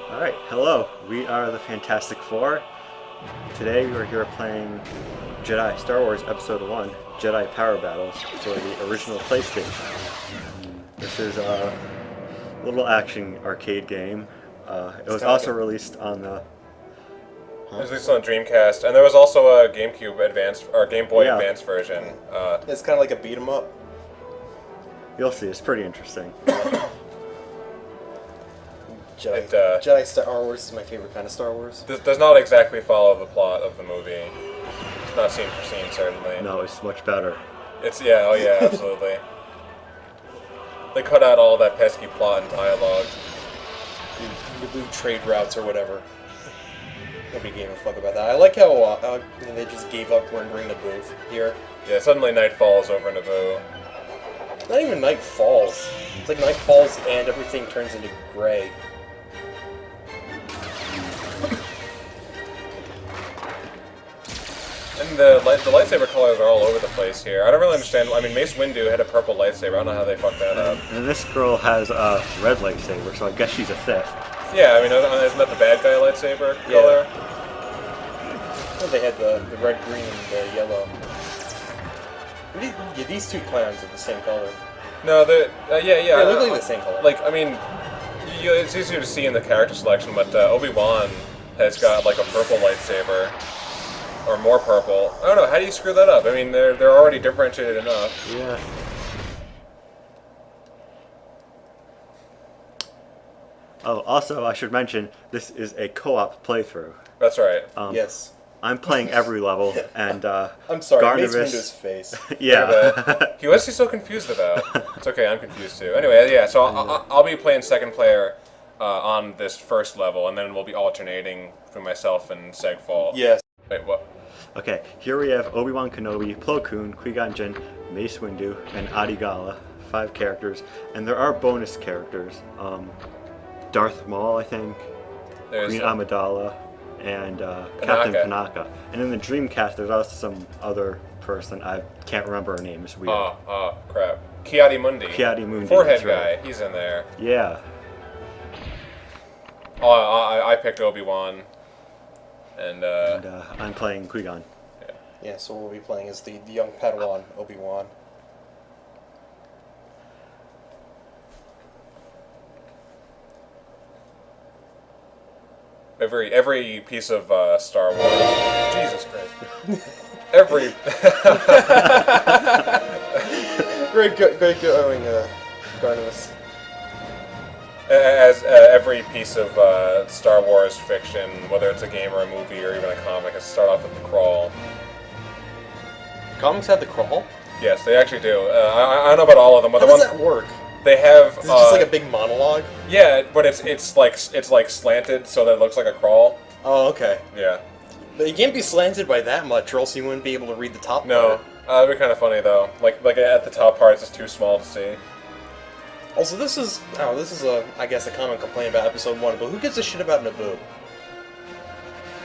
Alright, hello. We are the Fantastic Four. Today we are here playing Star Wars Episode 1, Jedi Power Battles for the original PlayStation. This is a little action arcade game. It was also released on the... It was released on Dreamcast, and there was also a GameCube Advanced, or Game Boy Advance version. It's kind of like a beat 'em up. You'll see, it's pretty interesting. Jedi Star Wars is my favorite kind of Star Wars. This does not exactly follow the plot of the movie. It's not scene for scene, certainly. No, it's much better. Oh yeah, absolutely. They cut out all that pesky plot and dialogue. You lose trade routes or whatever. Nobody gave a fuck about that. I like how they just gave up rendering the booth here. Yeah, suddenly night falls over Naboo. Not even night falls. It's like night falls and everything turns into gray. And the lightsaber colors are all over the place here. I don't really understand. I mean, Mace Windu had a purple lightsaber. I don't know how they fucked that up. And this girl has a red lightsaber, so I guess she's a Sith. Yeah, I mean, isn't that the bad guy lightsaber color? Well, they had the red, green, and the yellow. Yeah, these two clowns are the same color. No, they look like the same color. Like, I mean, it's easier to see in the character selection, but Obi-Wan has got like a purple lightsaber. Or more purple. I don't know, how do you screw that up? I mean, they're already differentiated enough. Yeah. Oh, also, I should mention, this is a co-op playthrough. That's right. Yes. I'm playing every level, and I'm sorry, Garnibus... Mace Windu's face. Yeah. What's he so confused about? It's okay, I'm confused too. Anyway, yeah, so I'll be playing second player on this first level, and then we'll be alternating between myself and Segfall. Yes. Wait, what? Okay, here we have Obi-Wan Kenobi, Plo Koon, Qui-Gon Jinn, Mace Windu, and Adi Gala. 5 characters, and there are bonus characters. Darth Maul, I think, Queen Amidala, and Captain Panaka. And in the Dreamcast, there's also some other person. I can't remember her name. It's weird. Oh, crap. Ki-Adi-Mundi. Ki-Adi-Mundi. Forehead right. guy. He's in there. Yeah. Oh, I picked Obi-Wan. And I'm playing Qui-Gon. Yeah, so what we'll be playing is the young Padawan, Obi-Wan. Every piece of Star Wars. Jesus Christ. Every. Great going, Garnibus. As every piece of Star Wars fiction, whether it's a game or a movie or even a comic, has to start off with the crawl. Comics have the crawl? Yes, they actually do. I don't know about all of them, but How does that work? They have. Is it just like a big monologue? Yeah, but it's like slanted so that it looks like a crawl. Oh, okay. Yeah. But you can't be slanted by that much, or else you wouldn't be able to read the top No, part. it'd be kind of funny though. Like at the top part, it's just too small to see. Also, this is I guess a common complaint about Episode 1, but who gives a shit about Naboo?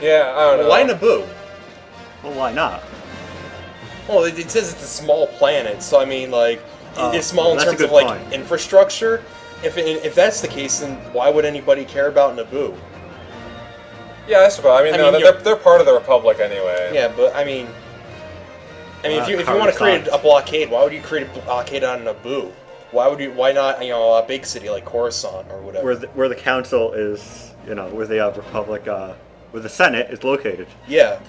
Yeah, I don't know. Why Naboo? Well, why not? Well, it says it's a small planet, so I mean, like, it's small in that's a terms of, good like, point. infrastructure. If that's the case, then why would anybody care about Naboo? Yeah, I suppose. I mean, they're part of the Republic anyway. Yeah, but I mean, if you want to create a blockade, why would you create a blockade on Naboo? Why not, a big city like Coruscant or whatever? Where the council is, where the Republic, where the Senate is located. Yeah.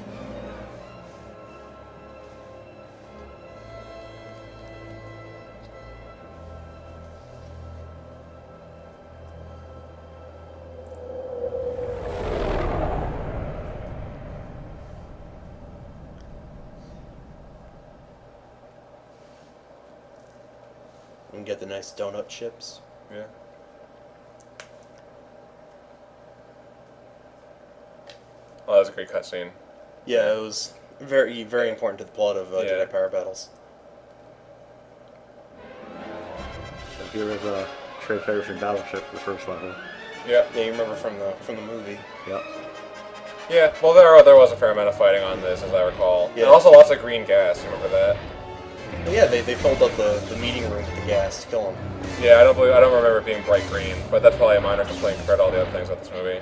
And get the nice donut chips. Yeah. Oh, that was a great cutscene. Yeah, it was very, very important to the plot of Jedi Power Battles. And here is a Trade Federation Battleship, the first level. Yeah. Yeah, you remember from the movie. Yep. Yeah, well, there was a fair amount of fighting on this, as I recall. Yeah. And also lots of green gas, you remember that? Yeah, they filled up the meeting room with the gas to kill him. Yeah, I don't remember it being bright green, but that's probably a minor complaint compared to all the other things about this movie.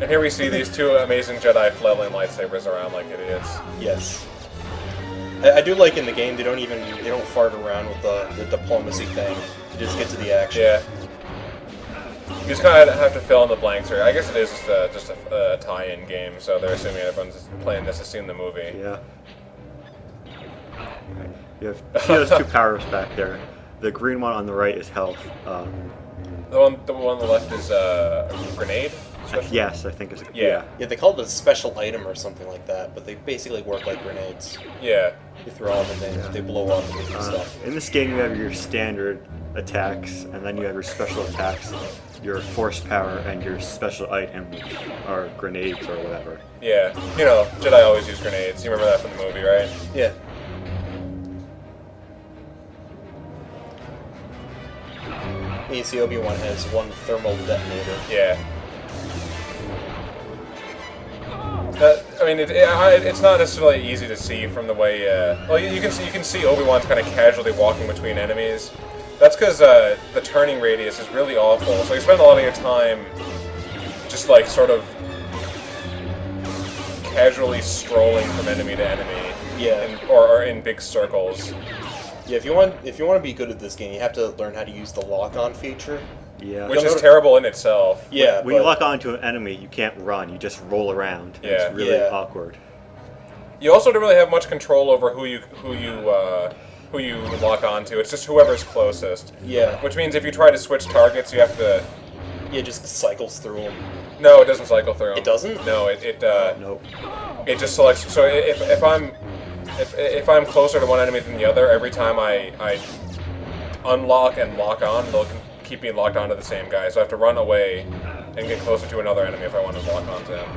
And here we see these two amazing Jedi flailing lightsabers around like idiots. Yes. I do like in the game they don't fart around with the diplomacy thing. You just get to the action. Yeah. You just kind of have to fill in the blanks here. I guess it is just a tie-in game, so they're assuming everyone's playing this has seen the movie. Yeah. You see those two powers back there. The green one on the right is health. The one on the left is a grenade? Yes, I think it's... Yeah. Yeah, they call it a special item or something like that, but they basically work like grenades. Yeah. You throw them and they blow up and do stuff. In this game you have your standard attacks, and then you have your special attacks, your force power, and your special items are grenades or whatever. Yeah. You know, Jedi always use grenades. You remember that from the movie, right? Yeah. You see Obi-Wan has one thermal detonator. Yeah. I mean, it's not necessarily easy to see from the way. Well, you can see Obi-Wan's kind of casually walking between enemies. That's because the turning radius is really awful. So you spend a lot of your time just like sort of casually strolling from enemy to enemy. Yeah. Or in big circles. Yeah, if you want to be good at this game, you have to learn how to use the lock-on feature. Yeah. Which is terrible in itself. Yeah. When you lock onto an enemy, you can't run. You just roll around. And Yeah. It's really awkward. You also don't really have much control over who you lock onto. It's just whoever's closest. Yeah. Which means if you try to switch targets, you have to. Yeah, it just cycles through them. No, it doesn't cycle through them. It doesn't? No, it Nope. It just selects. So if I'm closer to one enemy than the other, every time I unlock and lock on, they'll keep me locked onto the same guy. So I have to run away and get closer to another enemy if I want to lock onto him.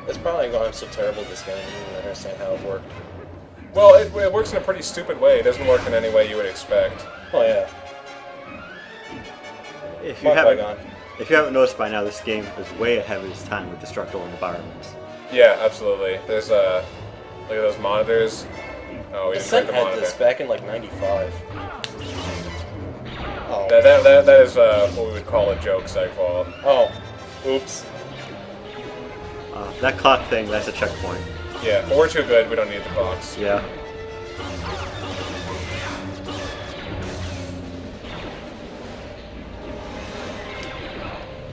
That's probably why I'm so terrible at this game. I don't even understand how it worked. Well, it works in a pretty stupid way. It doesn't work in any way you would expect. Oh yeah. If you haven't noticed by now, this game is way ahead of its time with destructible environments. Yeah, absolutely. There's look at those monitors. Oh, we didn't break Descent the had monitor. this back in like '95. Oh. That is what we would call a joke, Segfault. Oh. Oops. That clock thing, that's a checkpoint. Yeah, but we're too good. We don't need the clocks. Yeah.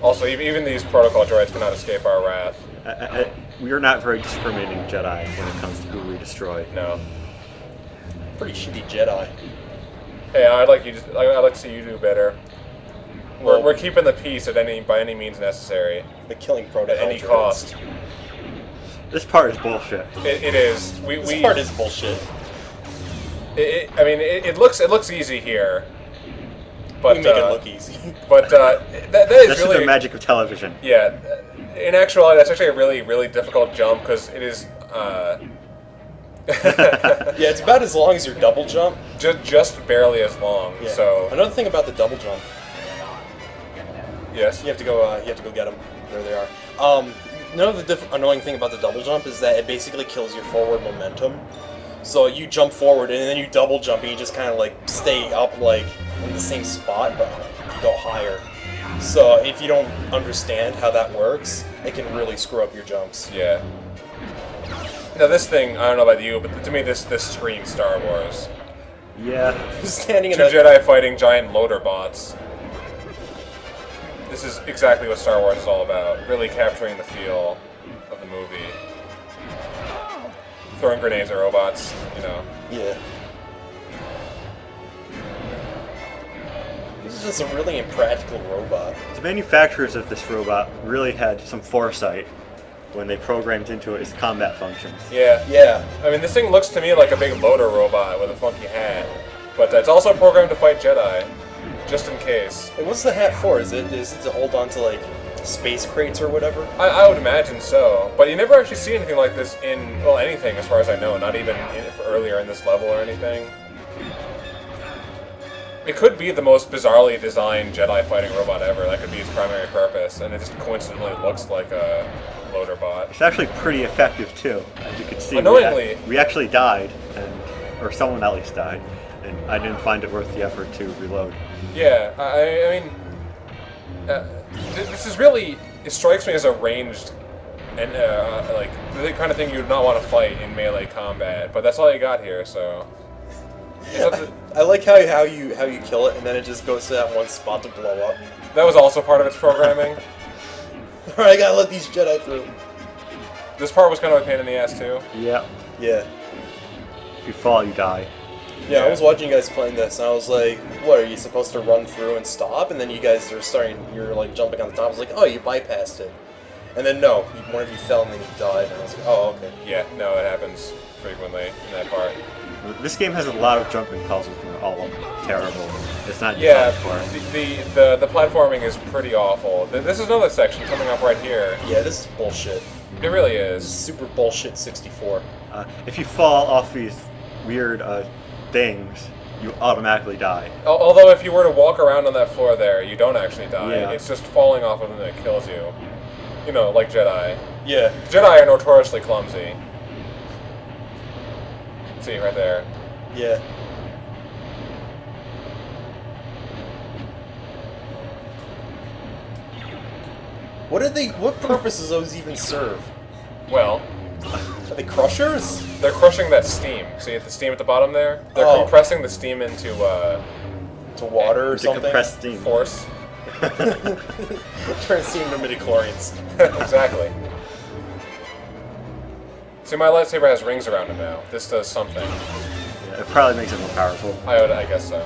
Also, even these protocol droids cannot escape our wrath. We are not very discriminating Jedi when it comes to who we destroy. No. Pretty shitty Jedi. Hey, I'd like to see you do better. We're keeping the peace by any means necessary. The killing protocol At any droids. cost. This part is bullshit. It is. This part is bullshit. I mean, it looks easy here. But We make it look easy. But that is That's really just the magic of television. Yeah. In actuality, that's actually a really, really difficult jump because it is. Yeah, it's about as long as your double jump. Just barely as long. Yeah. So another thing about the double jump, yes. you have to go get them. There they are. Another annoying thing about the double jump is that it basically kills your forward momentum. So you jump forward and then you double jump and you just kind of like stay up like in the same spot, but you go higher. So if you don't understand how that works, it can really screw up your jumps. Yeah. Now this thing, I don't know about you, but to me this screams Star Wars. Yeah. Standing in Two a Jedi fighting giant loader bots. This is exactly what Star Wars is all about. Really capturing the feel of the movie. Throwing grenades at robots, you know. Yeah. This is just a really impractical robot. The manufacturers of this robot really had some foresight when they programmed into it its combat functions. Yeah. Yeah. I mean, this thing looks to me like a big loader robot with a funky hat. But it's also programmed to fight Jedi, just in case. And what's the hat for? Is it to hold on to like space crates or whatever? I would imagine so. But you never actually see anything like this in, well, anything as far as I know. Not even earlier in this level or anything. It could be the most bizarrely designed Jedi fighting robot ever. That could be its primary purpose. And it just coincidentally looks like a loader bot. It's actually pretty effective too. As you can see, Annoyingly. we actually died, or someone at least died. and I didn't find it worth the effort to reload. Yeah, I mean, this is really, it strikes me as a ranged, and like, the kind of thing you would not want to fight in melee combat, but that's all you got here, so... I like how you kill it, and then it just goes to that one spot to blow up. That was also part of its programming. Alright, I gotta let these Jedi through. This part was kind of a pain in the ass, too. Yep. Yeah. If you fall, you die. Yeah, I was watching you guys playing this, and I was like, what, are you supposed to run through and stop? And then you guys are you're like jumping on the top. I was like, oh, you bypassed it. And then no, one of you fell and then you died, and I was like, oh, okay. Yeah, no, it happens frequently in that part. This game has a lot of jumping puzzles, and they're all terrible. It's not Yeah, designed for it. the platforming is pretty awful. This is another section coming up right here. Yeah, this is bullshit. It really is. Super bullshit 64. If you fall off these weird things, you automatically die. Although if you were to walk around on that floor there, you don't actually die. Yeah. It's just falling off of them that kills you. You know, like Jedi. Yeah. Jedi are notoriously clumsy. See, right there. Yeah. What purpose does those even serve? Well, Are they crushers? they're crushing that steam. See the steam at the bottom there? They're Oh. compressing the steam into To water or To something? compress steam. force. Turn steam into midichlorians. Exactly. See, my lightsaber has rings around it now. This does something. Yeah, it probably makes it more powerful. I guess so.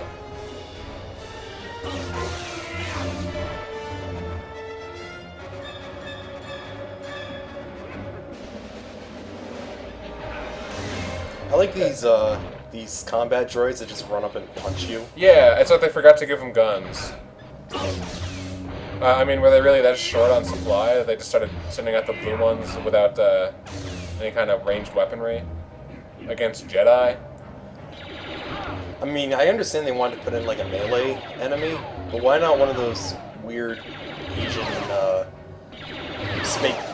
I like these combat droids that just run up and punch you. Yeah, it's like they forgot to give them guns. I mean, were they really that short on supply that they just started sending out the blue ones without any kind of ranged weaponry against Jedi? I mean, I understand they wanted to put in like a melee enemy, but why not one of those weird Asian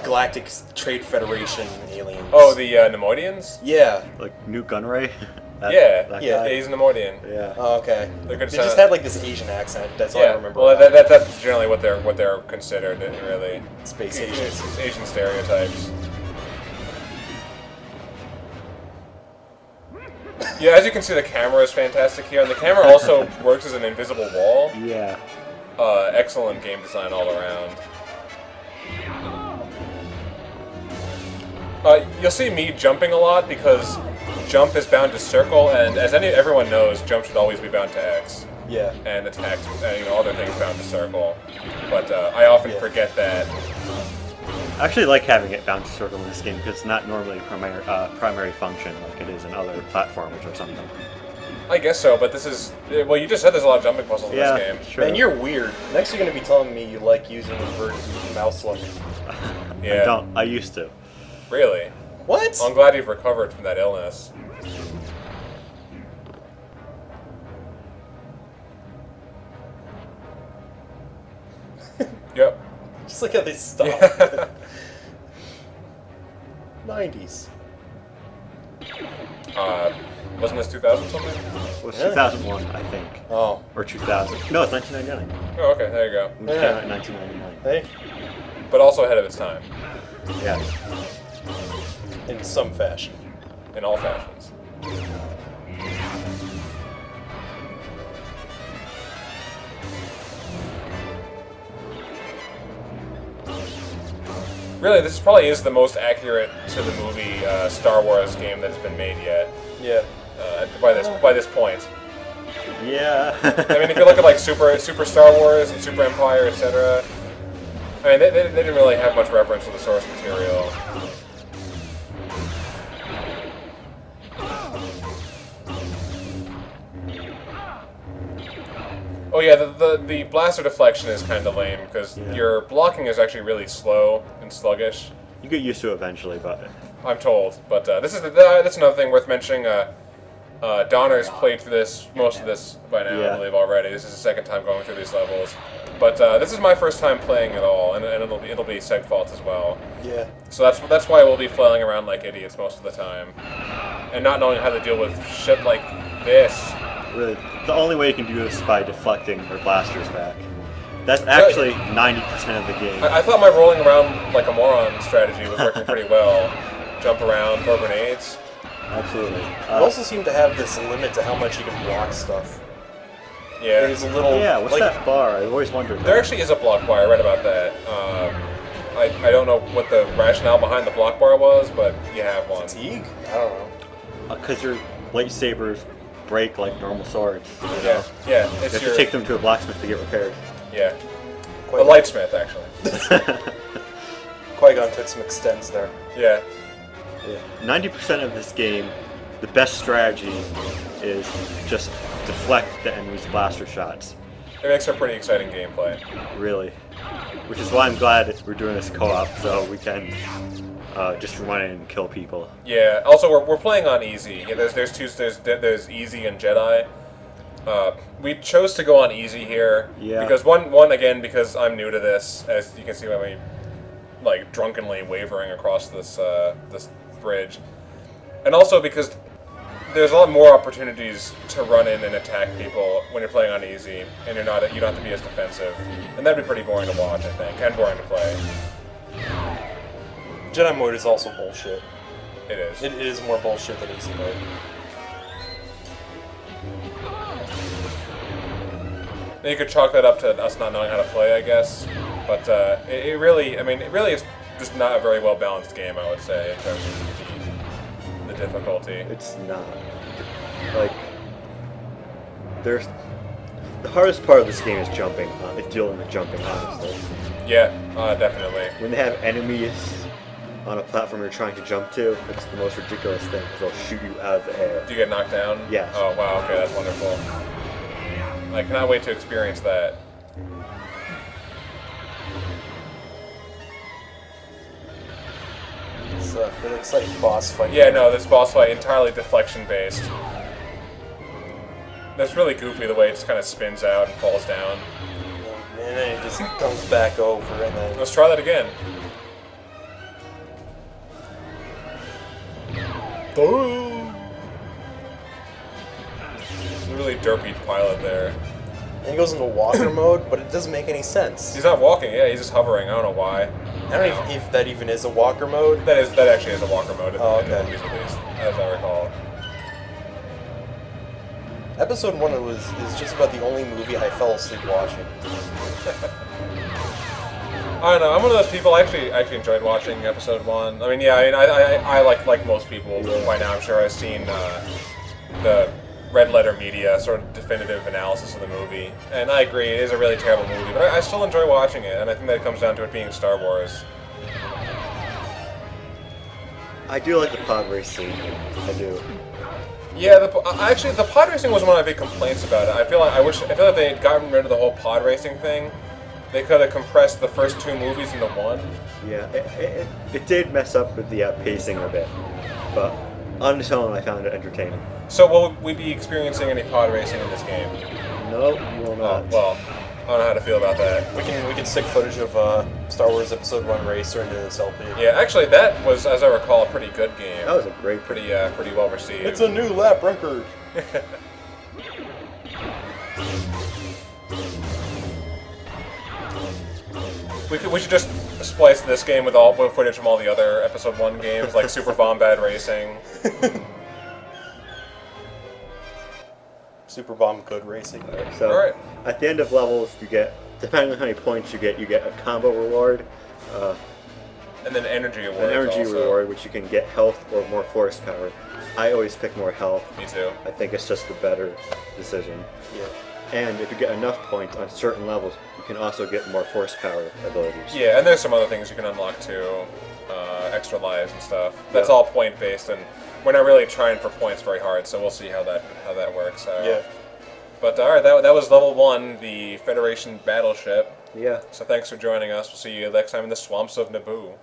Galactic Trade Federation aliens? Oh, the Nemoidians? Yeah. Like Newt Gunray? Yeah, yeah. He's a Nemoidian. Yeah. Oh, okay. They They could just sound- had like this Asian accent. That's all I Yeah, remember. well, about it. that's generally what they're considered, really. Space It's Asians. Asian stereotypes. Yeah, as you can see, the camera is fantastic here, and the camera also works as an invisible wall. Yeah. Excellent game design all around. You'll see me jumping a lot because jump is bound to circle, and as everyone knows, jump should always be bound to X, Yeah. and attacks, other things bound to circle. But I often Yeah. forget that. I actually like having it bound to circle in this game because it's not normally a primary function like it is in other platformers or something. I guess so, but this is... Well, you just said there's a lot of jumping puzzles in Yeah, this game. sure. Man, you're weird. Next, you're gonna be telling me you like using inverted mouse look. Yeah. I don't. I used to. Really? What? Well, I'm glad you've recovered from that illness. Yep. Just look how they stop. 90s. Wasn't this 2000 something? It was Yeah. 2001, I think. Oh. Or 2000. No, it's 1999. Oh, okay, there you go. It came Yeah. out in 1999. Hey. But also ahead of its time, Yeah. In some fashion. in all fashions. Really, this probably is the most accurate to the movie Star Wars game that's been made yet. Yeah. By this point. Yeah. I mean, if you look at like Super Star Wars and Super Empire, etc. I mean, they didn't really have much reference to the source material. Oh yeah, the blaster deflection is kind of lame because Yeah. your blocking is actually really slow and sluggish. You get used to it eventually, but I'm told, but this is that's another thing worth mentioning. Donner's played through most of this by now, Yeah. I believe already. This is the second time going through these levels, but this is my first time playing it all, and it'll be Seg's fault as well. Yeah. So that's why we'll be flailing around like idiots most of the time, and not knowing how to deal with shit like this. Really, the only way you can do this is by deflecting their blasters back. That's actually 90% of the game. I thought my rolling around like a moron strategy was working pretty well. Jump around, throw grenades. Absolutely. You also seem to have this limit to how much you can block stuff. Yeah. There's a little. Yeah, what's like, that bar? I've always wondered. There actually is a block bar. I read about that. I don't know what the rationale behind the block bar was, but you have one. Fatigue? I don't know. Because your lightsabers break like normal swords. You know? Yeah, yeah. You It's have your to take them to a blacksmith to get repaired. yeah. Quite A lightsmith, actually. Qui-Gon took some extends there. Yeah. 90% of this game, the best strategy is just deflect the enemy's blaster shots. It makes for pretty exciting gameplay. Really. Which is why I'm glad we're doing this co-op, so we can just run in and kill people. Yeah. Also, we're playing on easy. Yeah, there's easy and Jedi. We chose to go on easy here because one again because I'm new to this, as you can see by me like drunkenly wavering across this this bridge, and also because there's a lot more opportunities to run in and attack people when you're playing on easy, and you don't have to be as defensive, and that'd be pretty boring to watch, I think, and boring to play. Jedi mode is also bullshit. It is. It is more bullshit than easy mode. You could chalk that up to us not knowing how to play, I guess, but it really is just not a very well balanced game, I would say, in terms of the difficulty. It's not. Like, there's... The hardest part of this game is jumping. It's dealing with jumping, honestly. Yeah, definitely. When they have enemies on a platform you're trying to jump to, it's the most ridiculous thing, because they'll shoot you out of the air. Do you get knocked down? Yes. Oh, wow, okay, that's wonderful. I cannot wait to experience that. It's an exciting boss fight. Yeah, no, this boss fight entirely deflection based. That's really goofy the way it just kind of spins out and falls down. And then it just comes back over, and then... Let's try that again. Really derpy pilot there. And he goes into walker mode, but it doesn't make any sense. He's not walking, yeah, he's just hovering. I don't know why. I don't know if that even is a walker mode. That actually is a walker mode in the movies, at least, as I recall. Episode 1 is just about the only movie I fell asleep watching. I don't know. I'm one of those people. I actually enjoyed watching episode 1. I mean, yeah. I like most people by now. I'm sure I've seen the Red Letter Media sort of definitive analysis of the movie, and I agree it is a really terrible movie. But I still enjoy watching it, and I think that it comes down to it being Star Wars. I do like the pod race scene. I do. Yeah, actually, the pod racing was one of my big complaints about it. I feel like they had gotten rid of the whole pod racing thing. They could have compressed the first 2 movies into one. Yeah, it did mess up with the pacing a bit, but on its own, I found it entertaining. So will we be experiencing any pod racing in this game? No, you will not. Well, I don't know how to feel about that. We can stick footage of Star Wars Episode 1 Racer into this LP. Yeah, actually, that was, as I recall, a pretty good game. That was a great, pretty well received. It's a new lap record. We should just splice this game with all footage from all the other Episode 1 games, like Super Bombad Racing. Super Bomb Good Racing. So, Alright. at the end of levels, you get, depending on how many points you get a combo reward, And then energy awards an energy also. reward, which you can get health or more force power. I always pick more health. Me too. I think it's just the better decision. Yeah. And if you get enough points on certain levels, you can also get more force power abilities. Yeah, and there's some other things you can unlock too. Extra lives and stuff. That's all point based, and we're not really trying for points very hard, so we'll see how that works out. Yeah. But alright, that was level 1, the Federation Battleship. Yeah. So thanks for joining us. We'll see you next time in the swamps of Naboo.